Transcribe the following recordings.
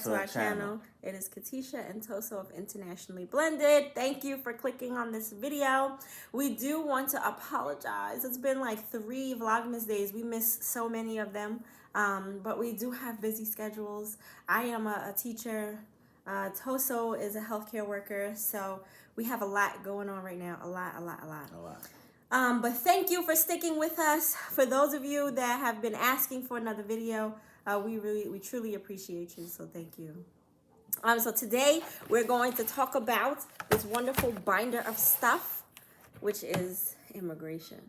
back to our channel. It is Katisha and Toso of Internationally Blended. Thank you for clicking on this video. We do want to apologize. It's been like 3 Vlogmas days. We missed so many of them, but we do have busy schedules. I am a teacher. Toso is a healthcare worker, so we have a lot going on right now. A lot. But thank you for sticking with us. For those of you that have been asking for another video, we truly appreciate you, so thank you. So today we're going to talk about this wonderful binder of stuff, which is immigration.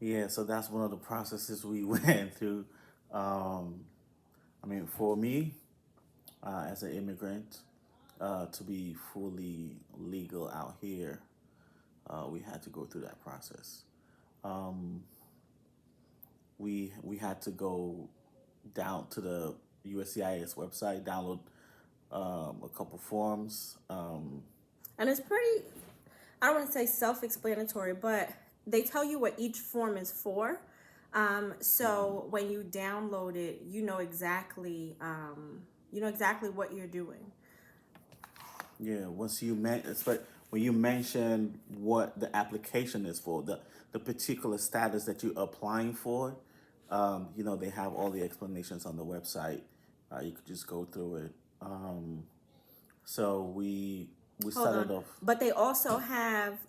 Yeah, so that's one of the processes we went through. I mean, for me, as an immigrant, to be fully legal out here, we had to go through that process. We had to go down to the USCIS website, download a couple forms. And it's pretty, I don't want to say self-explanatory, but they tell you what each form is for. So when you download it, you know exactly what you're doing. Yeah, once you when you mention what the application is for, the particular status that you're applying for, they have all the explanations on the website. You could just go through it. So we started off. But they also have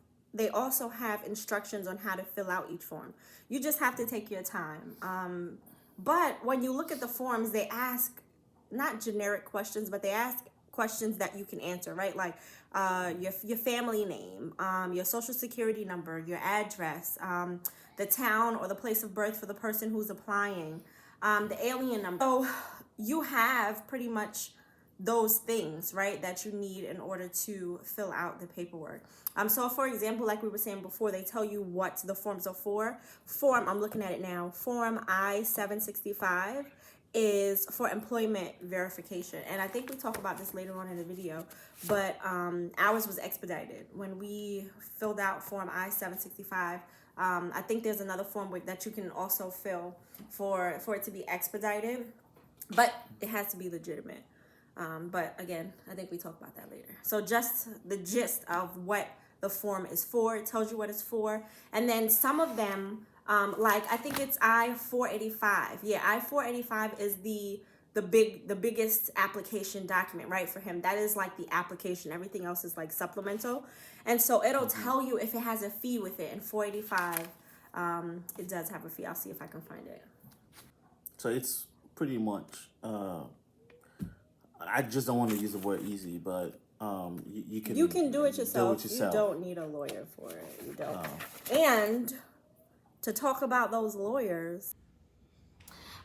instructions on how to fill out each form. You just have to take your time. But when you look at the forms, they ask not generic questions, but they ask questions that you can answer, right? Like your family name, your social security number, your address, the town or the place of birth for the person who's applying, the alien number. So you have pretty much those things, right, that you need in order to fill out the paperwork. So for example, like we were saying before, they tell you what the forms are for. I'm looking at it now, Form I-765 is for employment verification. And I think we talk about this later on in the video, but ours was expedited. When we filled out Form I-765, I think there's another form that you can also fill for it to be expedited, but it has to be legitimate. But again, I think we talk about that later. So just the gist of what the form is for, it tells you what it's for. And then some of them, like I think it's I-485. Yeah, I-485 is the biggest application document, right, for him. That is like the application. Everything else is like supplemental. And so it'll tell you if it has a fee with it. And 485, it does have a fee. I'll see if I can find it. So it's pretty much, I just don't want to use the word easy, but you can do it yourself. You don't need a lawyer for it. You don't. And to talk about those lawyers,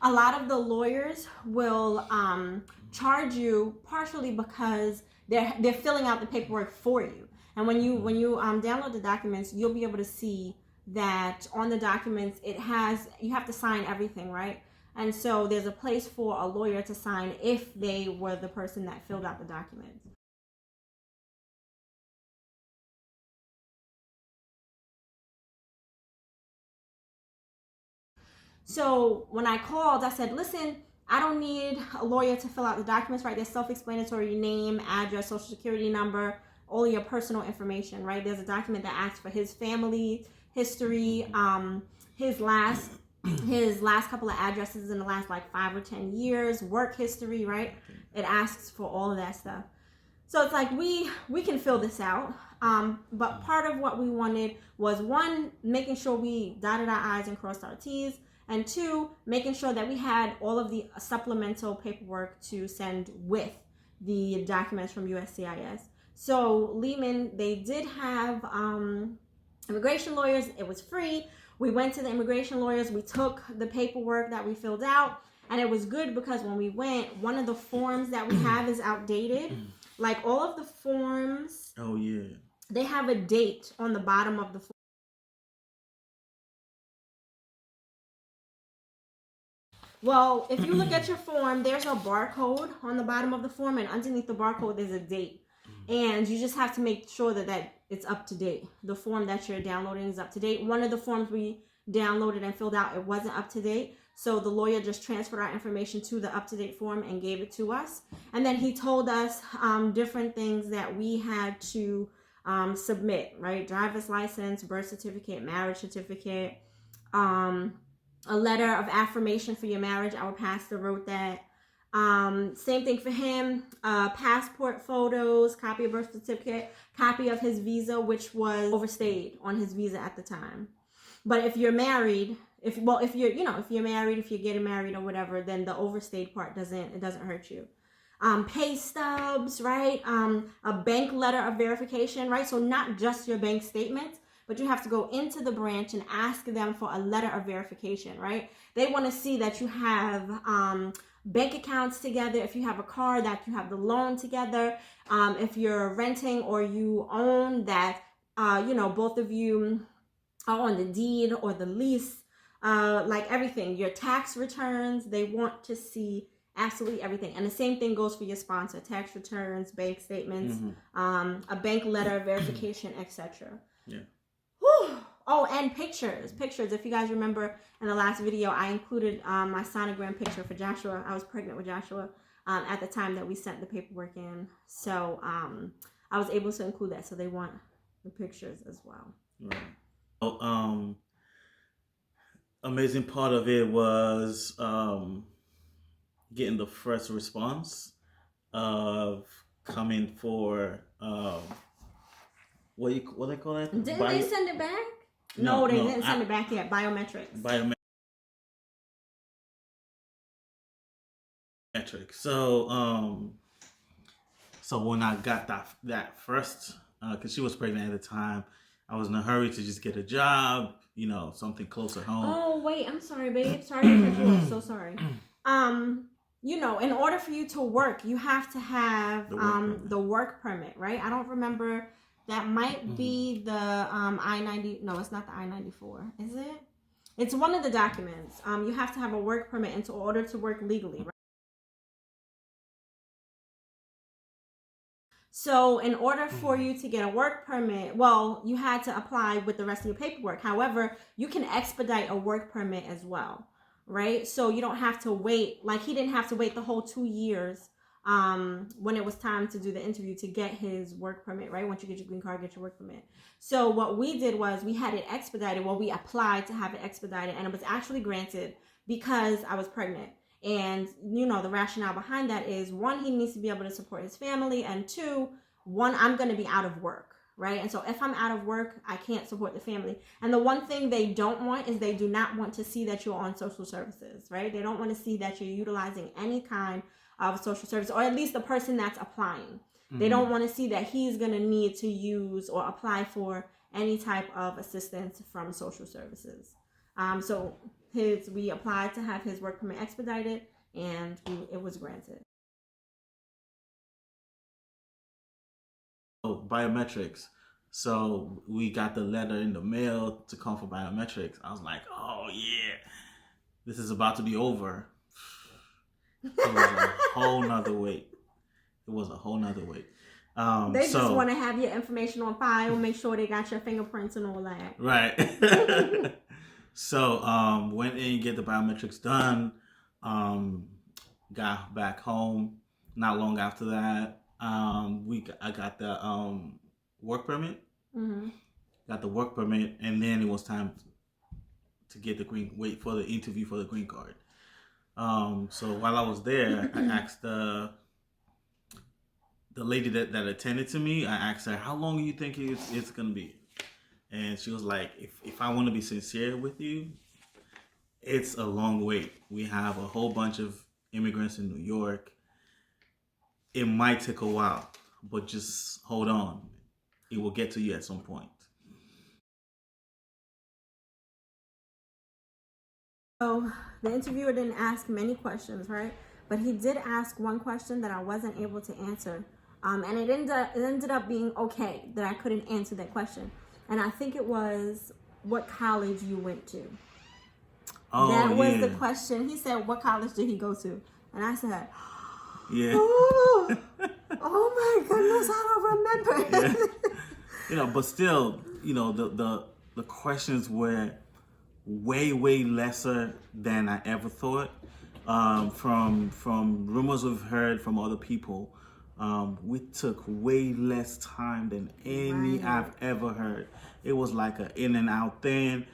a lot of the lawyers will charge you partially because they're filling out the paperwork for you. And when you download the documents, you'll be able to see that on the documents you have to sign everything, right? And so there's a place for a lawyer to sign if they were the person that filled out the documents. So when I called, I said, listen, I don't need a lawyer to fill out the documents, right? They're self-explanatory: name, address, social security number, all your personal information, right? There's a document that asks for his family history, his last couple of addresses in the last like 5 or 10 years, work history, right? It asks for all of that stuff. So it's like we can fill this out. But part of what we wanted was, 1, making sure we dotted our I's and crossed our T's, and 2, making sure that we had all of the supplemental paperwork to send with the documents from USCIS. So Lehman, they did have immigration lawyers. It was free. We went to the immigration lawyers. We took the paperwork that we filled out, and it was good because when we went, one of the forms that we have is outdated. Like all of the forms. Oh yeah. They have a date on the bottom of the form. Well, if you look at your form, there's a barcode on the bottom of the form, and underneath the barcode there's a date. And you just have to make sure that it's up to date. The form that you're downloading is up to date. One of the forms we downloaded and filled out, it wasn't up to date. So the lawyer just transferred our information to the up-to-date form and gave it to us. And then he told us different things that we had to submit, right? Driver's license, birth certificate, marriage certificate, a letter of affirmation for your marriage. Our pastor wrote that. Same thing for him, passport photos, copy of birth certificate, copy of his visa, which was overstayed on his visa at the time. But if you're married, if you're married, if you're getting married or whatever, then the overstayed part doesn't hurt you. Pay stubs, right? A bank letter of verification, right? So not just your bank statements, but you have to go into the branch and ask them for a letter of verification, right? They want to see that you have bank accounts together, if you have a car, that you have the loan together, if you're renting or you own, that both of you are on the deed or the lease, like everything, your tax returns. They want to see absolutely everything. And the same thing goes for your sponsor: tax returns, bank statements, a bank letter of verification, etc. Yeah. Whew. Oh, and pictures. If you guys remember in the last video, I included my sonogram picture for Joshua. I was pregnant with Joshua at the time that we sent the paperwork in. So I was able to include that. So they want the pictures as well. Right. Oh, amazing part of it was getting the first response of coming for what they call that? Didn't they send it back? No, they didn't send it back yet. Biometrics. So so when I got that first, because she was pregnant at the time, I was in a hurry to just get a job, something closer home. Oh wait, I'm sorry, babe. Sorry to cut you off. So sorry. In order for you to work, you have to have the work permit, right? I don't remember. That might be the I-90. No, it's not the I-94. Is it? It's one of the documents. You have to have a work permit in order to work legally, right? So in order for you to get a work permit, well, you had to apply with the rest of your paperwork. However, you can expedite a work permit as well, right? So you don't have to wait. Like, he didn't have to wait the whole 2 years when it was time to do the interview to get his work permit, right? Once you get your green card, get your work permit. So what we did was we had it expedited. Well, we applied to have it expedited, and it was actually granted because I was pregnant. And, the rationale behind that is, one, he needs to be able to support his family, and two, I'm going to be out of work, right? And so if I'm out of work, I can't support the family. And the one thing they don't want is they do not want to see that you're on social services, right? They don't want to see that you're utilizing any kind of social service, or at least the person that's applying. They don't want to see that he's going to need to use or apply for any type of assistance from social services. So we applied to have his work permit expedited, and it was granted. Oh, biometrics. So we got the letter in the mail to come for biometrics. I was like, oh yeah, this is about to be over. It was a whole nother wait. They just want to have your information on file, make sure they got your fingerprints and all that. Right. So went in, get the biometrics done. Got back home. Not long after that, I got the work permit. Got the work permit, and then it was time to get wait for the interview for the green card. So while I was there, I asked the lady that attended to me, I asked her, how long do you think it's going to be? And she was like, if I want to be sincere with you, it's a long wait. We have a whole bunch of immigrants in New York. It might take a while, but just hold on. It will get to you at some point. So the interviewer didn't ask many questions, right? But he did ask one question that I wasn't able to answer. And it ended up being okay that I couldn't answer that question. And I think it was what college you went to. Oh, that was the question. He said, what college did he go to? And I said, yeah. Oh my goodness, I don't remember. Yeah. But still, the questions were way lesser than I ever thought. From rumors we've heard from other people, we took way less time than any I've ever heard. It was like an in and out thing.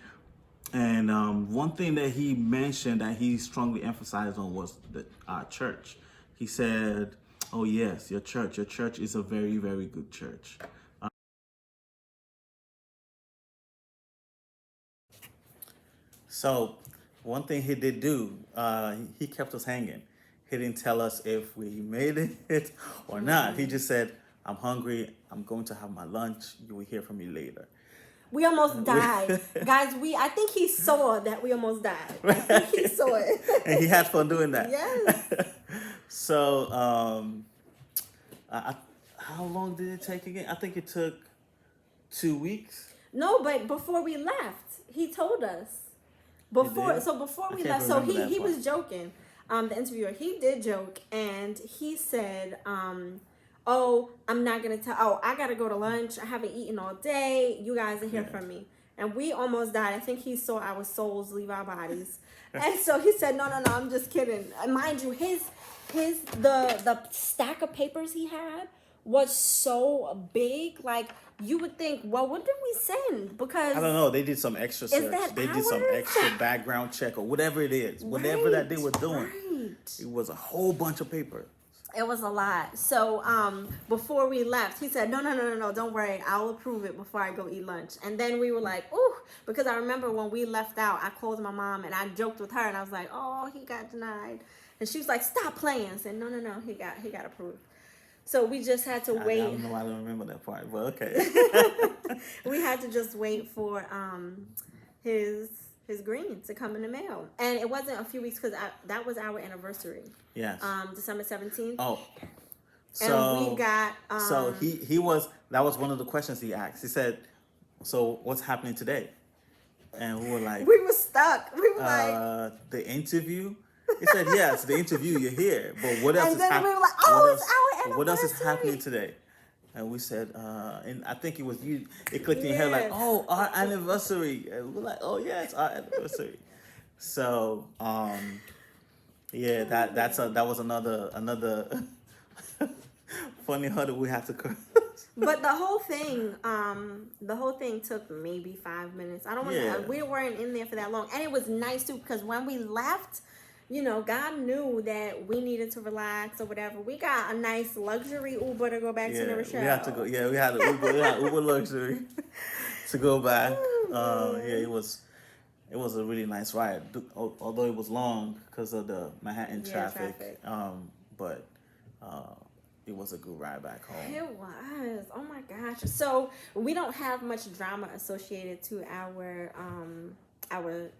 And one thing that he mentioned that he strongly emphasized on was the church. He said, "Oh yes, your church is a very, very good church." So one thing he did do, he kept us hanging. He didn't tell us if we made it or not. He just said, "I'm hungry. I'm going to have my lunch. You will hear from me later." We almost died. Guys, I think he saw that we almost died. I think he saw it. And he had fun doing that. Yes. So, how long did it take again? I think it took 2 weeks. No, but before we left, he told us. Before we left, so he was joking. The interviewer, he did joke, and he said, "Oh, I'm not gonna tell. Oh, I gotta go to lunch. I haven't eaten all day. You guys are here from me." And we almost died. I think he saw our souls leave our bodies, and so he said, "No, I'm just kidding." And mind you, the stack of papers he had was so big, like you would think, well, what did we send? Because I don't know, they did some extra search. They did some extra background check or whatever it is. Whatever that they were doing. It was a whole bunch of paper. It was a lot. So before we left, he said, no, don't worry. I'll approve it before I go eat lunch. And then we were like, ooh, because I remember when we left out, I called my mom and I joked with her and I was like, oh, he got denied. And she was like, stop playing. I said, no, he got approved. So we just had to wait. I don't remember that part, but okay. We had to just wait for his green to come in the mail. And it wasn't a few weeks because that was our anniversary. Yes. December 17th. Oh. So, and we got... so that was one of the questions he asked. He said, so what's happening today? And we were like... We were stuck. We were like... The interview? He said, yes, the interview, you're here. But what else is happening? And then we were like, oh, it's our anniversary. What else is happening today? And we said, and I think it was you. It clicked in your head like, oh, our anniversary. And we're like, oh yeah, it's our anniversary. So, yeah, that was another funny hurdle we had to cross. But the whole thing took maybe 5 minutes. I don't want to. We weren't in there for that long, and it was nice too because when we left, you know, God knew that we needed to relax or whatever. We got a nice luxury Uber to go back to the Rochelle. We had to go. Yeah, we had an Uber. We had Uber luxury to go back. It was a really nice ride, although it was long because of the Manhattan traffic. But it was a good ride back home. It was. Oh my gosh. So we don't have much drama associated to our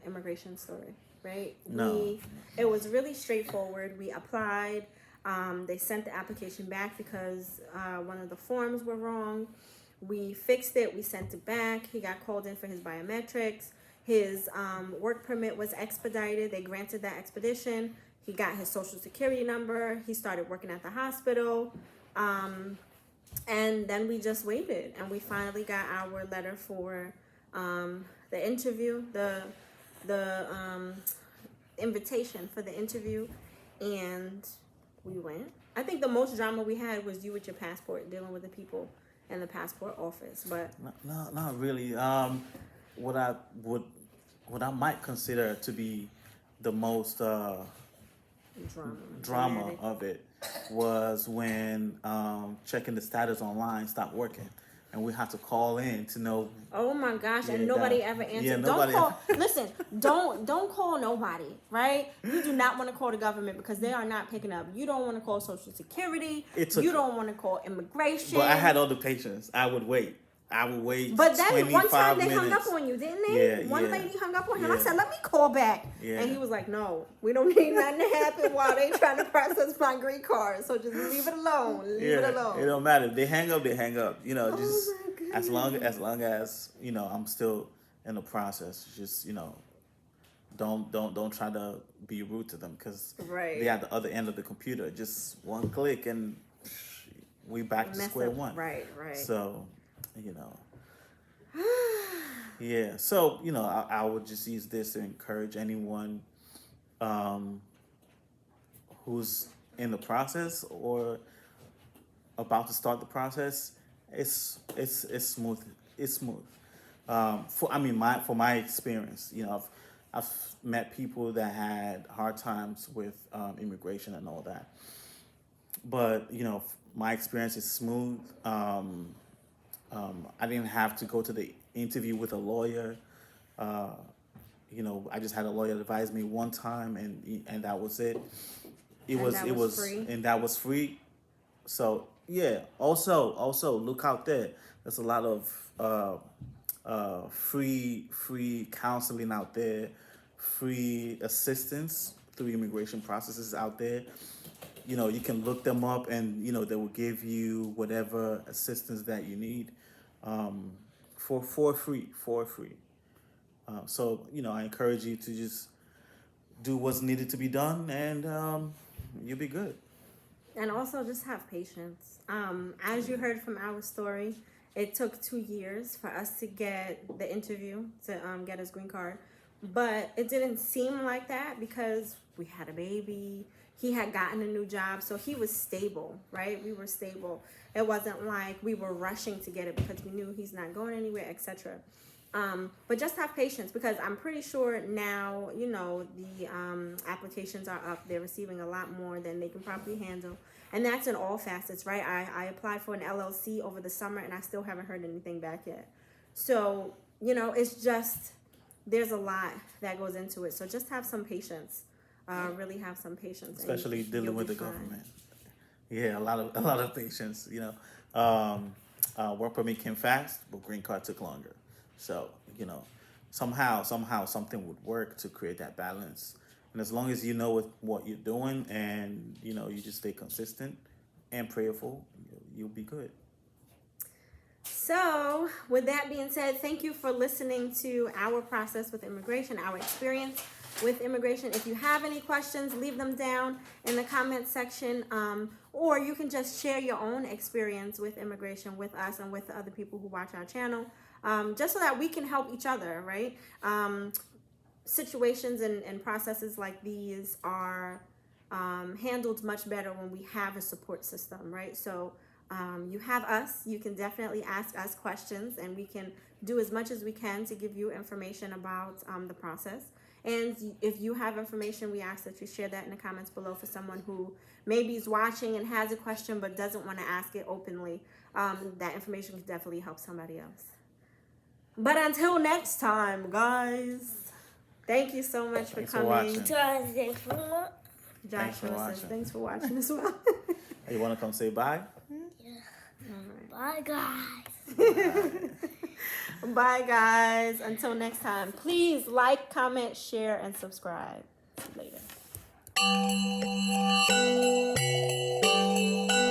immigration story. Right? No. It was really straightforward. We applied. They sent the application back because one of the forms were wrong. We fixed it. We sent it back. He got called in for his biometrics. His work permit was expedited. They granted that expedition. He got his social security number. He started working at the hospital. And then we just waited. And we finally got our letter for the interview, the invitation for the interview, and we went. I think the most drama we had was you with your passport, dealing with the people in the passport office. But not really. What I might consider to be the most drama of it was when checking the status online stopped working. And we had to call in to know. Oh my gosh! And nobody ever answered. Yeah, don't call. Listen, don't call nobody. Right? You do not want to call the government because they are not picking up. You don't want to call Social Security. You don't want to call immigration. But I had all the patience. I would wait. But then one time they hung up on you, didn't they? Yeah, One lady hung up on him. I said, let me call back. Yeah. And he was like, no, we don't need nothing to happen while they trying to process my green card. So just leave it alone. Leave it alone. It don't matter. If they hang up, they hang up. You know, just as long as, you know, I'm still in the process. Just, you know, don't try to be rude to them because they're at the other end of the computer. Just one click and we back to square one. Right. So, you know. Yeah. So, I would just use this to encourage anyone um, who's in the process or about to start the process. It's smooth. It's smooth. For my experience, I've met people that had hard times with immigration and all that. But my experience is smooth. I didn't have to go to the interview with a lawyer. Uh, I just had a lawyer advise me one time, and that was it. That was free. And that was free. So yeah. Also look out there. There's a lot of free counseling out there, free assistance through immigration processes out there. You can look them up, and they will give you whatever assistance that you need for free. So I encourage you to just do what's needed to be done, and you'll be good. And also just have patience. As you heard from our story, it took 2 years for us to get the interview to get his green card. But it didn't seem like that because we had a baby. He had gotten a new job, so he was stable, right? We were stable. It wasn't like we were rushing to get it because we knew he's not going anywhere, etc. But just have patience, because I'm pretty sure now, the applications are up. They're receiving a lot more than they can probably handle. And that's in all facets, right? I applied for an LLC over the summer, and I still haven't heard anything back yet. So, it's just, there's a lot that goes into it. So just have some patience. Really have some patience. Especially dealing with the government. Yeah, a lot of patience, work permit came fast, but green card took longer. So, somehow something would work to create that balance. And as long as you know what you're doing, and, you just stay consistent and prayerful, you'll be good. So, with that being said, thank you for listening to our process with immigration, our experience with immigration. If you have any questions, leave them down in the comment section, or you can just share your own experience with immigration with us and with the other people who watch our channel, just so that we can help each other, right? Situations and processes like these are handled much better when we have a support system, right? So you have us. You can definitely ask us questions, and we can do as much as we can to give you information about the process. And if you have information, we ask that you share that in the comments below for someone who maybe is watching and has a question but doesn't want to ask it openly. That information can definitely help somebody else. But until next time, guys, thank you so much for coming. Thanks for Joshua says thanks for watching as well. Hey, you want to come say bye? Bye, guys. Bye, guys. Until next time, please like, comment, share, and subscribe. See you later.